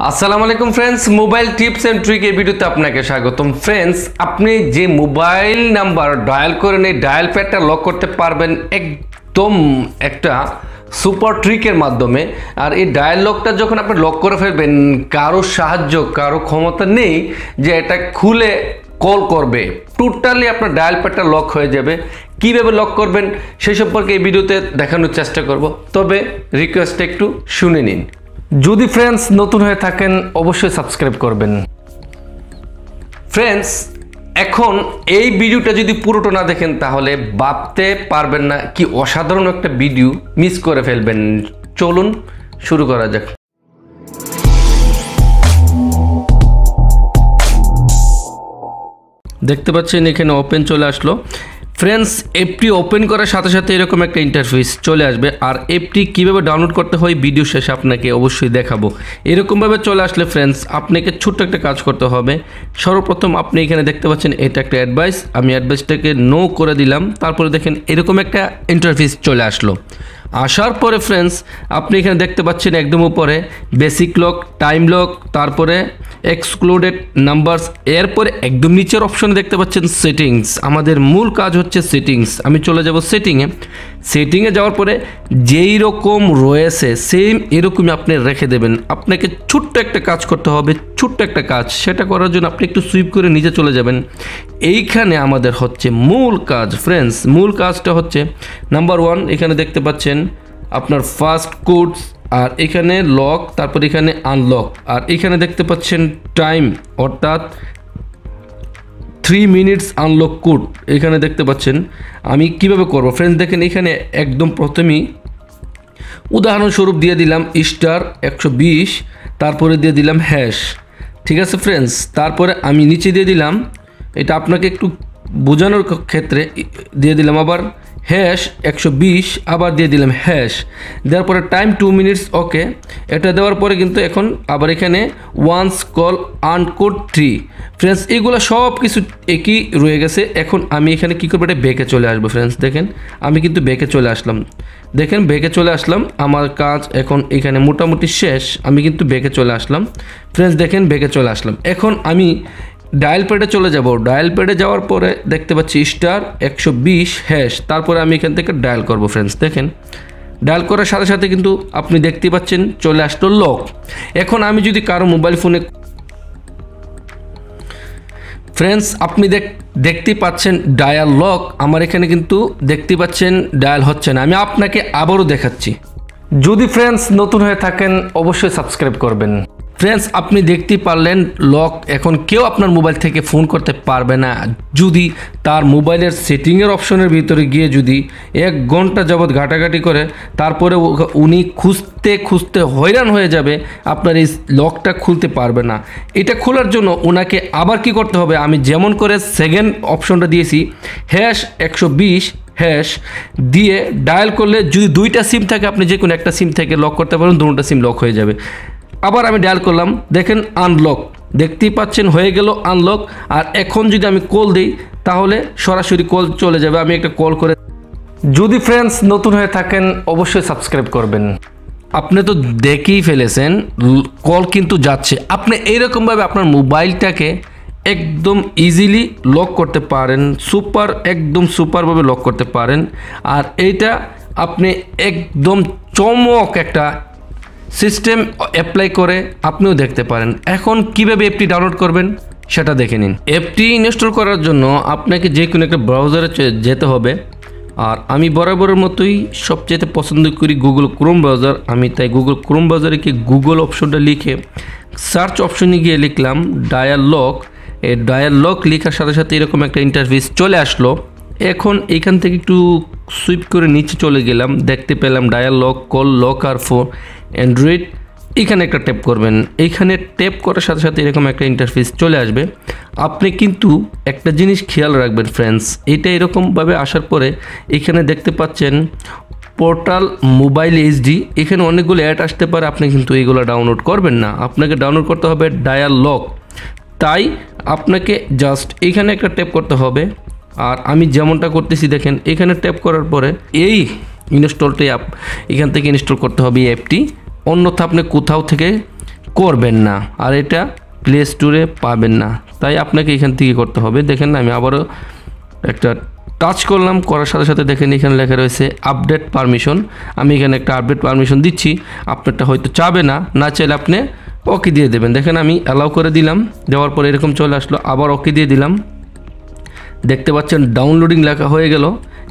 আসসালামু আলাইকুম friends, mobile tips and trick এই ভিডিওতে আপনাকে স্বাগতম। ফ্রেন্ডস, আপনি যে মোবাইল নাম্বার ডায়াল করেন এই ডায়াল প্যাডটা লক করতে পারবেন একদম একটা সুপার ট্রিকের মাধ্যমে। আর এই ডায়াল লকটা যখন আপনি লক করে ফেলবেন, কারো সাহায্য কারো ক্ষমতা নেই যে এটা খুলে কল করবে, টোটালি আপনার ডায়াল প্যাডটা লক হয়ে যাবে। কীভাবে লক করবেন সেই সম্পর্কে এই ভিডিওতে দেখানোর চেষ্টা করব, তবে রিকোয়েস্ট একটু শুনে নিন। যদি ফ্রেন্ডস নতুন হয়ে থাকেন অবশ্যই সাবস্ক্রাইব করবেন। ফ্রেন্ডস, এখন এই ভিডিওটা যদি পুরোটা না দেখেন তাহলে ভাবতে পারবেন না কি অসাধারণ একটা ভিডিও মিস করে ফেলবেন। চলুন শুরু করা যাক। দেখতে পাচ্ছেন এখানে ওপেন চলে আসলো। ফ্রেন্ডস, অ্যাপটি ওপেন করার সাথে সাথে এরকম একটা ইন্টারফেস চলে আসবে। আর অ্যাপটি কীভাবে ডাউনলোড করতে হয় ভিডিও শেষে আপনাকে অবশ্যই দেখাবো। এরকমভাবে চলে আসলে ফ্রেন্ডস আপনাকে ছোট্ট একটা কাজ করতে হবে। সর্বপ্রথম আপনি এখানে দেখতে পাচ্ছেন এটা একটা অ্যাডভাইস, আমি অ্যাডভাইসটাকে নো করে দিলাম। তারপরে দেখেন এরকম একটা ইন্টারফেস চলে আসলো। আসার পরে ফ্রেন্ডস আপনি এখানে দেখতে পাচ্ছেন একদম উপরে বেসিক লক, টাইম লক, তারপরে এক্সক্লুডেড নাম্বারস, এরপরে একদম নিচের অপশনে দেখতে পাচ্ছেন সেটিংস। আমাদের মূল কাজ হচ্ছে সেটিংস। আমি চলে যাব সেটিংয়ে যাওয়ার পরে যেই রকম রয়েছে সেম এরকমই আপনি রেখে দেবেন। আপনাকে ছোট্ট একটা কাজ করতে হবে, ছোট্ট একটা কাজ। সেটা করার জন্য আপনি একটু সুইপ করে নিচে চলে যাবেন। এইখানে আমাদের হচ্ছে মূল কাজ। ফ্রেন্ডস, মূল কাজটা হচ্ছে নাম্বার 1, এখানে দেখতে পাচ্ছেন আপনার ফার্স্ট কোডস, আর এখানে লক, তারপর এখানে আনলক, আর এখানে দেখতে পাচ্ছেন টাইম, অর্থাৎ 3 মিনিটস আনলক কোড এখানে দেখতে পাচ্ছেন। আমি কিভাবে করব ফ্রেন্ডস দেখেন, এখানে একদম প্রথমেই উদাহরণস্বরূপ দিয়ে দিলাম *120, তারপরে দিয়ে দিলাম হ্যাশ। ঠিক আছে ফ্রেন্ডস, তারপরে আমি নিচে দিয়ে দিলাম, এটা আপনাকে একটু বোঝানোর ক্ষেত্রে দিয়ে দিলাম আবার #120, আবার দিয়ে দিলাম হ্যাশ। দেওয়ার পরে টাইম 2 মিনিটস, ওকে। এটা দেওয়ার পরে কিন্তু এখন আবার এখানে ওয়ান্স কল আনকোড 3। ফ্রেন্ডস, এগুলো সব কিছু একই রয়ে গেছে। এখন আমি এখানে কী করবো, এটা ব্যাকে চলে আসবো। ফ্রেন্ডস দেখেন আমি কিন্তু ব্যাকে চলে আসলাম। দেখেন ব্যাকে চলে আসলাম, আমার কাজ এখন এখানে মোটামুটি শেষ। আমি কিন্তু ব্যাকে চলে আসলাম। ফ্রেন্ডস দেখেন ব্যাকে চলে আসলাম। এখন আমি ডায়াল প্যাডে চলে যাব। ডায়াল প্যাডে যাওয়ার পরে দেখতে পাচ্ছি *120 হ্যাশ, তারপরে আমি এখান থেকে ডায়াল করব। ফ্রেন্ডস দেখেন ডায়াল করার সাথে সাথে কিন্তু আপনি দেখতে পাচ্ছেন চলে আসলো লক। এখন আমি যদি কারো মোবাইল ফোনে, ফ্রেন্ডস আপনি দেখতে পাচ্ছেন ডায়াল লক, আমার এখানে কিন্তু দেখতে পাচ্ছেন ডায়াল হচ্ছে না। আমি আপনাকে আবারও দেখাচ্ছি। যদি ফ্রেন্ডস নতুন হয়ে থাকেন অবশ্যই সাবস্ক্রাইব করবেন। ফ্রেন্ডস, আপনি দেখতেই পারলেন লক। এখন কেউ আপনার মোবাইল থেকে ফোন করতে পারবে না যদি তার মোবাইলের সেটিংয়ের অপশনের ভিতরে গিয়ে যদি 1 ঘন্টা যাবৎ ঘাটাঘাটি করে, তারপরে উনি খুঁজতে খুঁজতে হয়রান হয়ে যাবে, আপনার এই লকটা খুলতে পারবে না। এটা খোলার জন্য ওনাকে আবার কি করতে হবে, আমি যেমন করে সেকেন্ড অপশনটা দিয়েছি #120 হ্যাশ দিয়ে ডায়াল করলে যদি 2টা সিম থাকে আপনি যে কোনো একটা সিম থেকে লক করতে পারেন, 2টা সিম লক হয়ে যাবে। আবার আমি ডায়াল করলাম, দেখেন আনলক, দেখতেই পাচ্ছেন হয়ে গেল আনলক। আর এখন যদি আমি কল দিই তাহলে সরাসরি কল চলে যাবে। আমি একটা কল করে, যদি ফ্রেন্ডস নতুন হয়ে থাকেন অবশ্যই সাবস্ক্রাইব করবেন। আপনি তো দেখেই ফেলেছেন কল কিন্তু যাচ্ছে। আপনি এইরকমভাবে আপনার মোবাইলটাকে একদম ইজিলি লক করতে পারেন, একদম সুপারভাবে লক করতে পারেন। আর এইটা আপনি একদম চমক একটা সিস্টেম অ্যাপ্লাই করে আপনিও দেখতে পারেন। এখন কিভাবে অ্যাপটি ডাউনলোড করবেন সেটা দেখে নিন। অ্যাপটি ইনস্টল করার জন্য আপনাকে যে কোনো একটা ব্রাউজারে যেতে হবে। আর আমি বরাবরের মতোই সবচেয়ে পছন্দ করি গুগল ক্রোম ব্রাউজার। আমি তাই গুগল ক্রোম ব্রাউজারে কি গুগল অপশনটা লিখে সার্চ অপশনে গিয়ে লিখলাম ডায়াল লক। এই ডায়াল লক লেখার সাথে সাথে এরকম একটা ইন্টারফেস চলে আসলো। এখন এইখান থেকে একটু সুইপ করে নিচে চলে গেলাম, দেখতে পেলাম ডায়াল লক, কল লক আর ফোন অ্যান্ড্রয়েড। এখানে একটা ট্যাপ করবেন। এইখানে ট্যাপ করার সাথে সাথে এরকম একটা ইন্টারফেস চলে আসবে। আপনি কিন্তু একটা জিনিস খেয়াল রাখবেন ফ্রেন্ডস, এটা এরকমভাবে আসার পরে এখানে দেখতে পাচ্ছেন পোর্টাল মোবাইল এইচডি, এখানে অনেকগুলো অ্যাড আসতে পারে। আপনি কিন্তু এইগুলো ডাউনলোড করবেন না, আপনাকে ডাউনলোড করতে হবে ডায়াল লক। তাই আপনাকে জাস্ট এখানে একটা ট্যাপ করতে হবে। আর আমি যেমনটা করতেছি দেখেন, এখানে ট্যাপ করার পরে এই ইনস্টলটি এখান থেকে ইনস্টল করতে হবে এই অ্যাপটি। অন্যথা আপনি কোথাও থেকে করবেন না, আর এটা প্লে স্টোরে পাবেন না। তাই আপনাকে এখান থেকে করতে হবে। দেখেন আমি আবারও একটা টাচ করলাম, করার সাথে সাথে দেখেন এখানে লেখা রয়েছে আপডেট পারমিশন। আমি এখানে একটা আপডেট পারমিশন দিচ্ছি, আপনারটা হয়তো চাবে না, না চাইলে আপনি ওকে দিয়ে দেবেন। দেখেন আমি অ্যালাউ করে দিলাম, দেওয়ার পর এরকম চলে আসলো, আবার ওকে দিয়ে দিলাম। দেখতে পাচ্ছেন ডাউনলোডিং লেখা হয়ে গেল,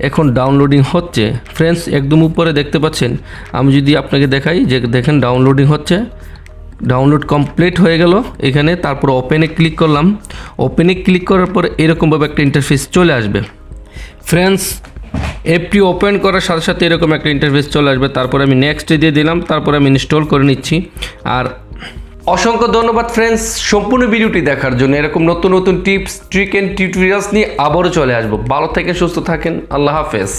এখন ডাউনলোডিং হচ্ছে। ফ্রেন্ডস একদম উপরে দেখতে পাচ্ছেন, আমি যদি আপনাকে দেখাই যে দেখেন ডাউনলোডিং হচ্ছে, ডাউনলোড কমপ্লিট হয়ে গেল এখানে। তারপর ওপেনে ক্লিক করলাম, ওপেনে ক্লিক করার পর এরকমভাবে একটা ইন্টারফেস চলে আসবে। ফ্রেন্ডস অ্যাপটি ওপেন করার সাথে সাথে এরকম একটা ইন্টারফেস চলে আসবে। তারপরে আমি নেক্সটে দিয়ে দিলাম, তারপরে আমি ইনস্টল করে নিচ্ছি। আর অসংখ্য ধন্যবাদ ফ্রেন্ডস সম্পূর্ণ ভিডিওটি দেখার জন্য। এরকম নতুন নতুন টিপস, ট্রিক অ্যান্ড টিউটোরিয়ালস নিয়ে আবারও চলে আসবো। ভালো থাকেন, সুস্থ থাকেন, আল্লাহ হাফেজ।